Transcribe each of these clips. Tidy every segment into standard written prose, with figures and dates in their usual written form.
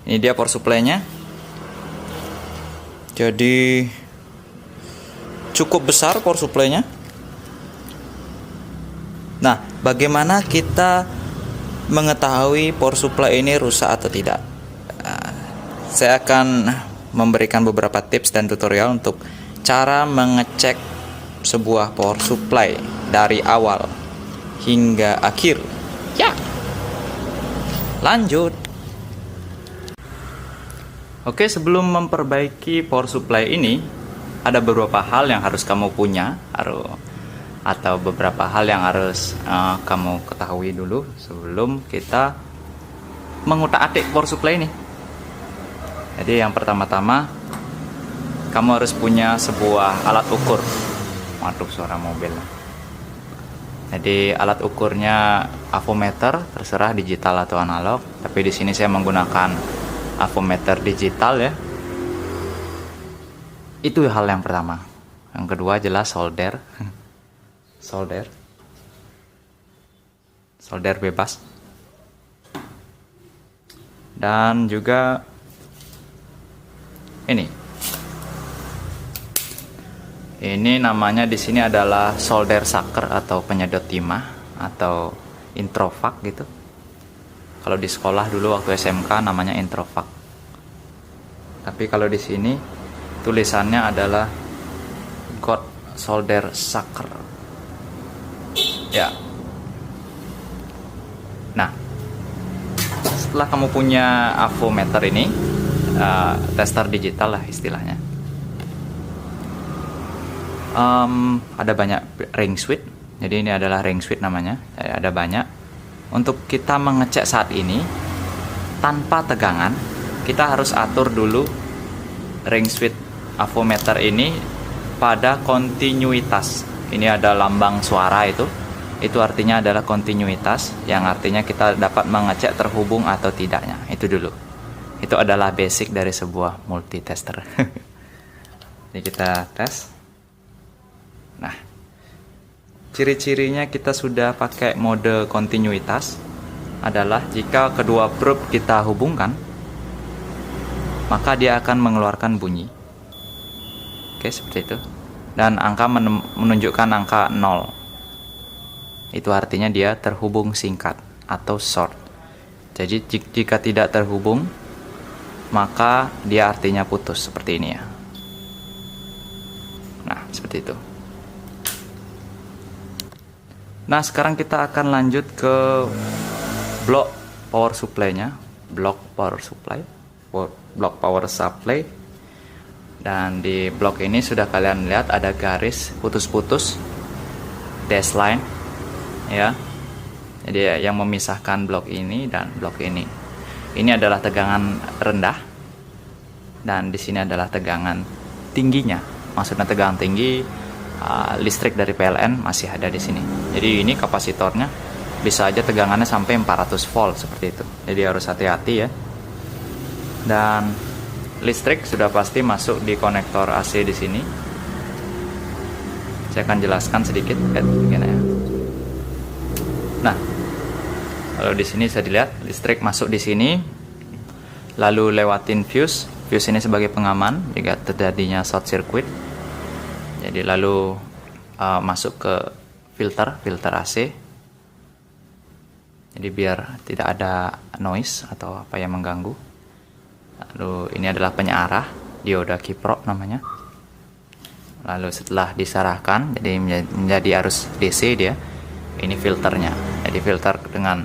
Ini dia power supply-nya. Jadi cukup besar power supply-nya. Nah, bagaimana kita mengetahui power supply ini rusak atau tidak? Saya akan memberikan beberapa tips dan tutorial untuk cara mengecek sebuah power supply dari awal hingga akhir. Ya, lanjut. Oke, sebelum memperbaiki power supply ini, ada beberapa hal yang harus kamu punya, atau beberapa hal yang harus kamu ketahui dulu sebelum kita mengutak-atik power supply ini. Jadi yang pertama-tama, kamu harus punya sebuah alat ukur. Waduh, suara mobil. Jadi alat ukurnya avometer, terserah digital atau analog. Tapi di sini saya menggunakan avometer digital ya. Itu hal yang pertama. Yang kedua jelas solder. Solder bebas. Dan juga ini namanya di sini adalah solder sucker atau penyedot timah atau introvac gitu. Kalau di sekolah dulu waktu SMK namanya introvac. Tapi kalau di sini tulisannya adalah God solder sucker. Ya. Nah, setelah kamu punya avometer ini, tester digital lah istilahnya. Ada banyak ring switch. Jadi ini adalah ring switch namanya. Ada banyak. Untuk kita mengecek saat ini tanpa tegangan, kita harus atur dulu ring switch avometer ini pada kontinuitas. Ini ada lambang suara itu artinya adalah kontinuitas, yang artinya kita dapat mengecek terhubung atau tidaknya. Itu dulu. Itu adalah basic dari sebuah multitester. Jadi kita tes. Nah, ciri-cirinya kita sudah pakai mode kontinuitas adalah jika kedua probe kita hubungkan, maka dia akan mengeluarkan bunyi. Oke, seperti itu. Dan angka menunjukkan angka 0. Itu artinya dia terhubung singkat atau short. Jadi jika tidak terhubung, maka dia artinya putus, seperti ini ya. Nah, seperti itu. Nah, sekarang kita akan lanjut ke blok power supply-nya. Blok power supply. Dan di blok ini sudah kalian lihat ada garis putus-putus, dash line ya. Jadi yang memisahkan blok ini dan blok ini. Ini adalah tegangan rendah dan di sini adalah tegangan tingginya. Maksudnya tegangan tinggi, listrik dari PLN masih ada di sini. Jadi ini kapasitornya bisa aja tegangannya sampai 400 volt seperti itu. Jadi harus hati-hati ya. Dan listrik sudah pasti masuk di konektor AC di sini. Saya akan jelaskan sedikit begini ya. Nah, kalau di sini saya dilihat listrik masuk di sini, lalu lewatin fuse. Fuse ini sebagai pengaman jika terjadinya short circuit. Jadi lalu masuk ke filter AC. Jadi biar tidak ada noise atau apa yang mengganggu. Lalu ini adalah penyearah, dioda kiprok namanya. Lalu setelah disarahkan jadi menjadi arus DC dia. Ini filternya. Jadi filter dengan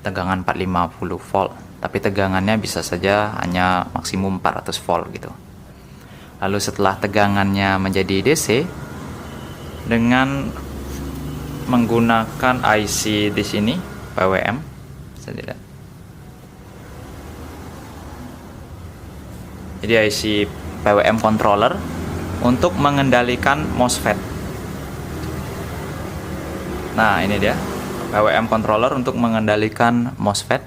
tegangan 450 volt, tapi tegangannya bisa saja hanya maksimum 400 volt gitu. Lalu setelah tegangannya menjadi DC dengan menggunakan IC di sini PWM, bisa dilihat. Jadi IC PWM controller untuk mengendalikan MOSFET. Nah, ini dia PWM controller untuk mengendalikan MOSFET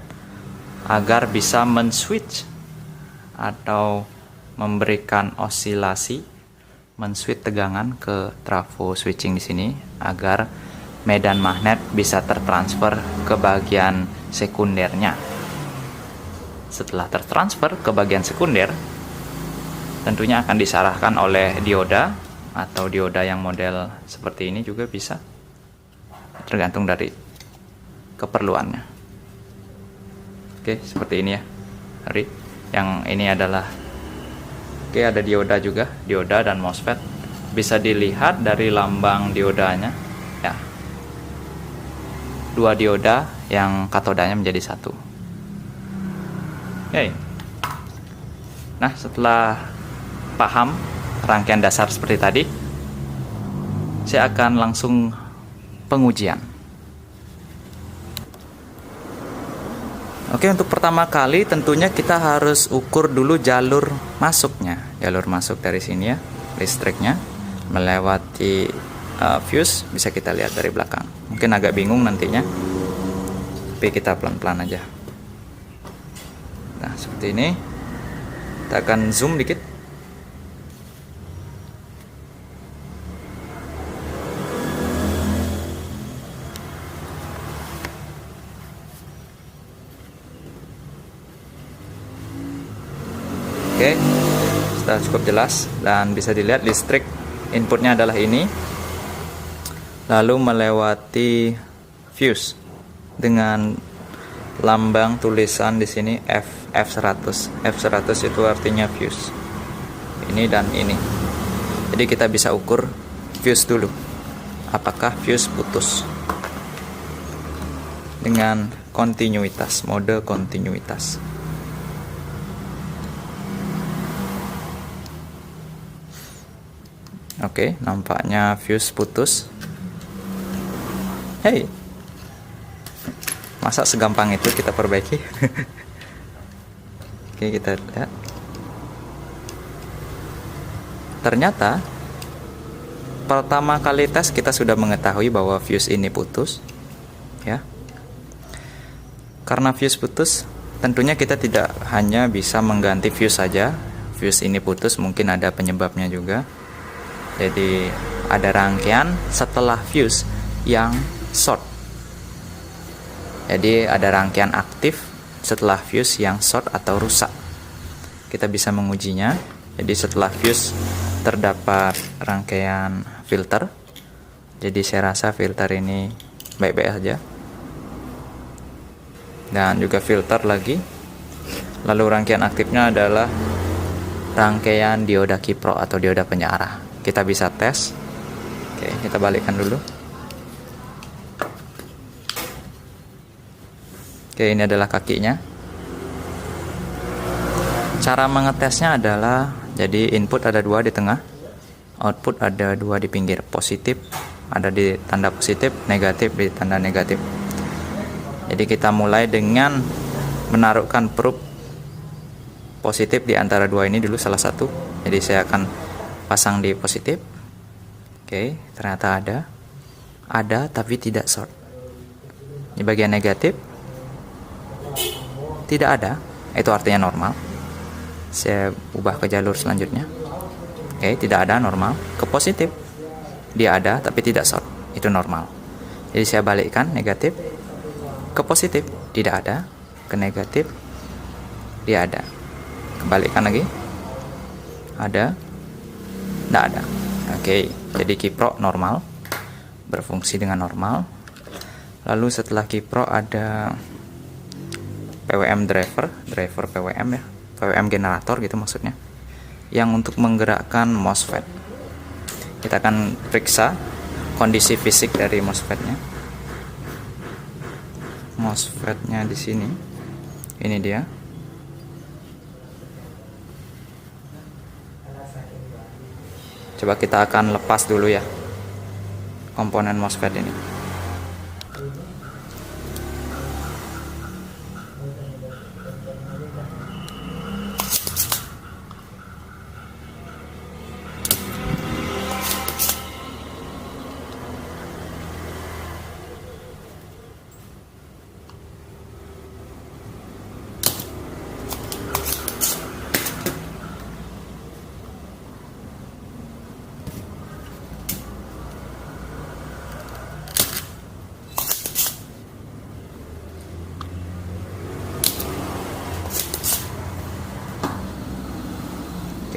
agar bisa men-switch atau memberikan osilasi, men-switch tegangan ke trafo switching di sini agar medan magnet bisa tertransfer ke bagian sekundernya. Setelah tertransfer ke bagian sekunder, tentunya akan disarahkan oleh dioda atau dioda yang model seperti ini juga bisa, tergantung dari keperluannya. Oke, seperti ini ya. Yang ini adalah ada dioda juga, dioda dan MOSFET. Bisa dilihat dari lambang diodanya ya. Dua dioda yang katodanya menjadi satu. Oke. Nah, setelah paham rangkaian dasar seperti tadi, saya akan langsung pengujian. Oke, untuk pertama kali tentunya kita harus ukur dulu jalur masuknya. Jalur masuk dari sini ya, listriknya melewati fuse, bisa kita lihat dari belakang. Mungkin agak bingung nantinya, tapi kita pelan-pelan aja. Nah, seperti ini. Kita akan zoom dikit. Oke, sudah cukup jelas dan bisa dilihat listrik inputnya adalah ini, lalu melewati fuse dengan lambang tulisan di sini F100. F100 itu artinya fuse. Ini dan ini. Jadi kita bisa ukur fuse dulu. Apakah fuse putus? Dengan kontinuitas, mode kontinuitas. Oke, nampaknya fuse putus. Hey, masa segampang itu kita perbaiki? Oke, kita lihat. Ternyata pertama kali tes kita sudah mengetahui bahwa fuse ini putus, ya. Karena fuse putus, tentunya kita tidak hanya bisa mengganti fuse saja. Fuse ini putus, mungkin ada penyebabnya juga. Jadi ada rangkaian setelah fuse yang short. Jadi ada rangkaian aktif setelah fuse yang short atau rusak. Kita bisa mengujinya. Jadi setelah fuse terdapat rangkaian filter. Jadi saya rasa filter ini baik-baik saja. Dan juga filter lagi. Lalu rangkaian aktifnya adalah rangkaian dioda kiprok atau dioda penyearah. Kita bisa tes. Oke, kita balikkan dulu. Oke, ini adalah kakinya. Cara mengetesnya adalah, jadi input ada 2 di tengah, output ada 2 di pinggir. Positif ada di tanda positif, negatif di tanda negatif. Jadi kita mulai dengan menaruhkan probe positif di antara 2 ini dulu, salah satu. Jadi saya akan pasang di positif. Oke, ternyata ada tapi tidak short. Di bagian negatif tidak ada, itu artinya normal. Saya ubah ke jalur selanjutnya. Oke, tidak ada, normal. Ke positif dia ada tapi tidak short, itu normal. Jadi saya balikkan, negatif ke positif tidak ada, ke negatif dia ada. Kembalikan lagi, ada, tidak ada. Oke, jadi kiprok normal, berfungsi dengan normal. Lalu setelah kiprok ada PWM driver PWM ya, PWM generator gitu maksudnya, yang untuk menggerakkan MOSFET. Kita akan periksa kondisi fisik dari MOSFET-nya. MOSFET-nya di sini, ini dia. Coba kita akan lepas dulu ya komponen MOSFET ini.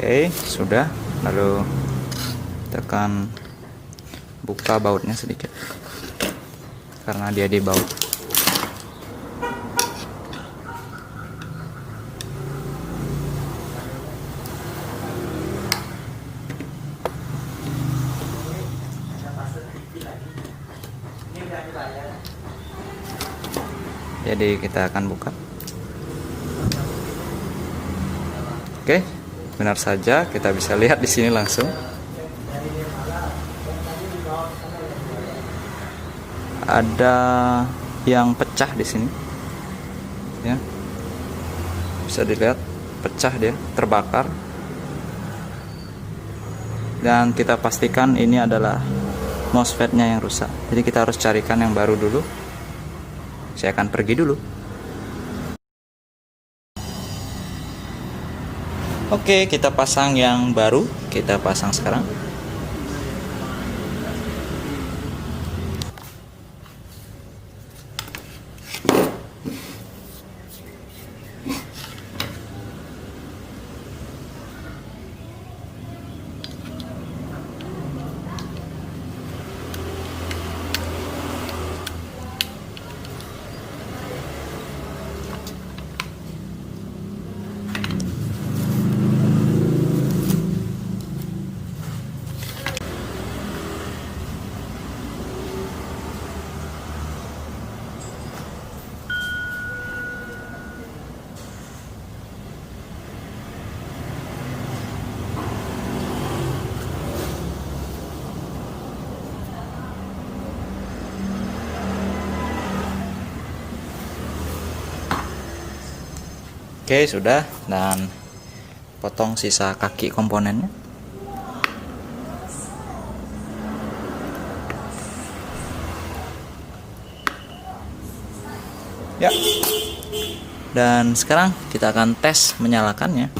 Oke, sudah. Lalu tekan buka bautnya sedikit karena dia di baut. Jadi kita akan buka. Oke, benar saja, kita bisa lihat di sini langsung. Ada yang pecah di sini. Ya. Bisa dilihat pecah, dia terbakar. Dan kita pastikan ini adalah MOSFET-nya yang rusak. Jadi kita harus carikan yang baru dulu. Saya akan pergi dulu. Oke, kita pasang yang baru. Kita pasang sekarang. Oke, sudah. Dan potong sisa kaki komponennya. Ya. Dan sekarang kita akan tes menyalakannya.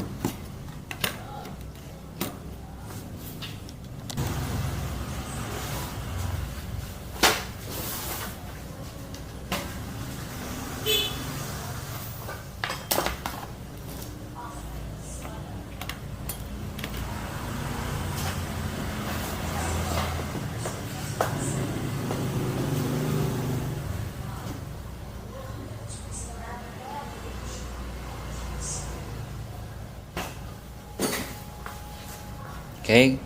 Oke,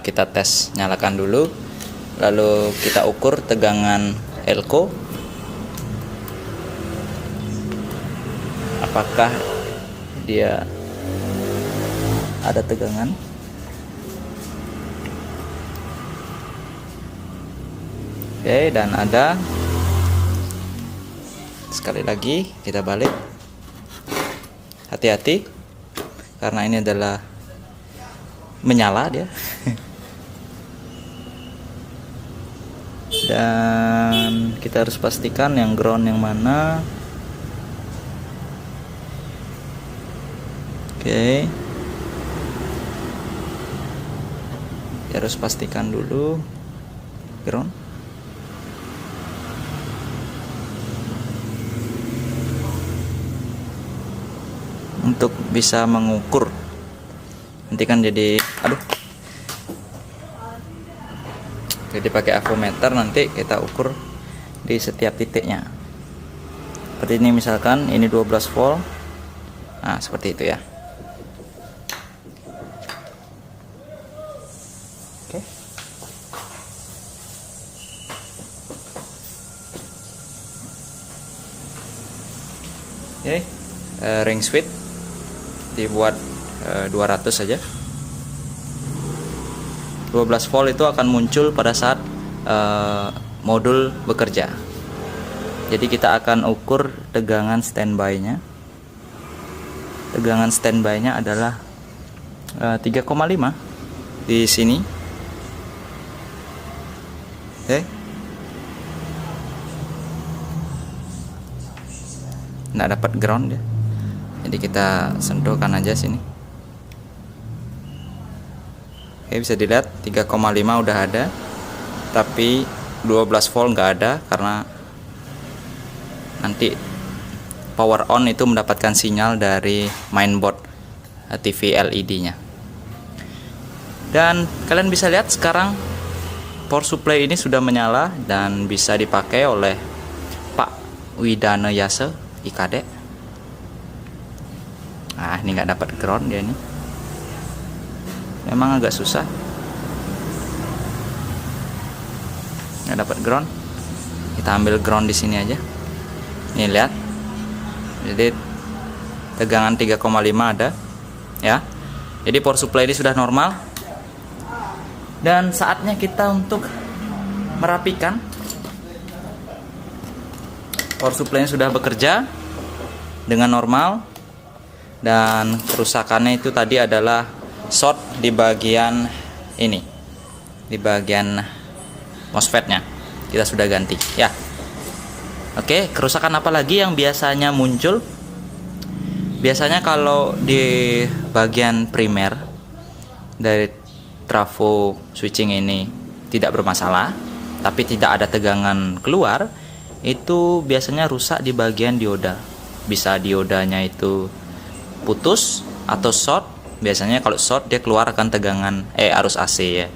kita tes, nyalakan dulu, lalu kita ukur tegangan elko, apakah dia ada tegangan. Oke, dan ada. Sekali lagi kita balik, hati-hati karena ini adalah menyala dia. Dan kita harus pastikan yang ground yang mana. Oke, kita harus pastikan dulu ground. Untuk bisa mengukur, nanti kan jadi pakai avometer, nanti kita ukur di setiap titiknya. Seperti ini, misalkan ini 12 volt. Nah, seperti itu ya. Oke. Oke, ring switch dibuat 200 saja. 12 volt itu akan muncul pada saat modul bekerja. Jadi kita akan ukur tegangan standby-nya. Tegangan standby-nya adalah 3,5 di sini. Oke. Nggak dapat ground ya. Jadi kita sentuhkan aja sini. Oke, bisa dilihat 3,5 udah ada, tapi 12 volt nggak ada karena nanti power on itu mendapatkan sinyal dari mainboard TV LED nya. Dan kalian bisa lihat sekarang power supply ini sudah menyala dan bisa dipakai oleh Pak Widana Yase IKD. Nah, ini nggak dapat ground dia ini. Memang agak susah. Nggak dapat ground. Kita ambil ground di sini aja. Nih lihat. Jadi tegangan 3,5 ada, ya. Jadi power supply ini sudah normal. Dan saatnya kita untuk merapikan. Power supply sudah bekerja dengan normal. Dan kerusakannya itu tadi adalah short di bagian ini, di bagian MOSFET-nya. Kita sudah ganti, ya. Oke, kerusakan apa lagi yang biasanya muncul? Biasanya kalau di bagian primer dari trafo switching ini tidak bermasalah, tapi tidak ada tegangan keluar, itu biasanya rusak di bagian dioda. Bisa diodanya itu putus atau short. Biasanya kalau short dia keluar akan tegangan arus AC, ya.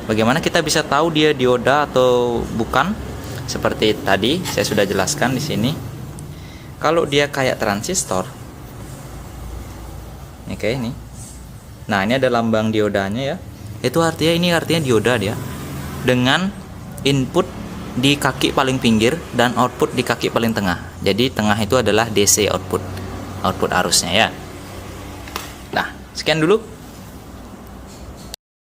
Bagaimana kita bisa tahu dia dioda atau bukan? Seperti tadi saya sudah jelaskan di sini. Kalau dia kayak transistor, oke, ini. Nah, ini ada lambang diodanya, ya. Itu artinya dioda dia dengan input di kaki paling pinggir dan output di kaki paling tengah. Jadi tengah itu adalah DC output arusnya, ya. Nah, sekian dulu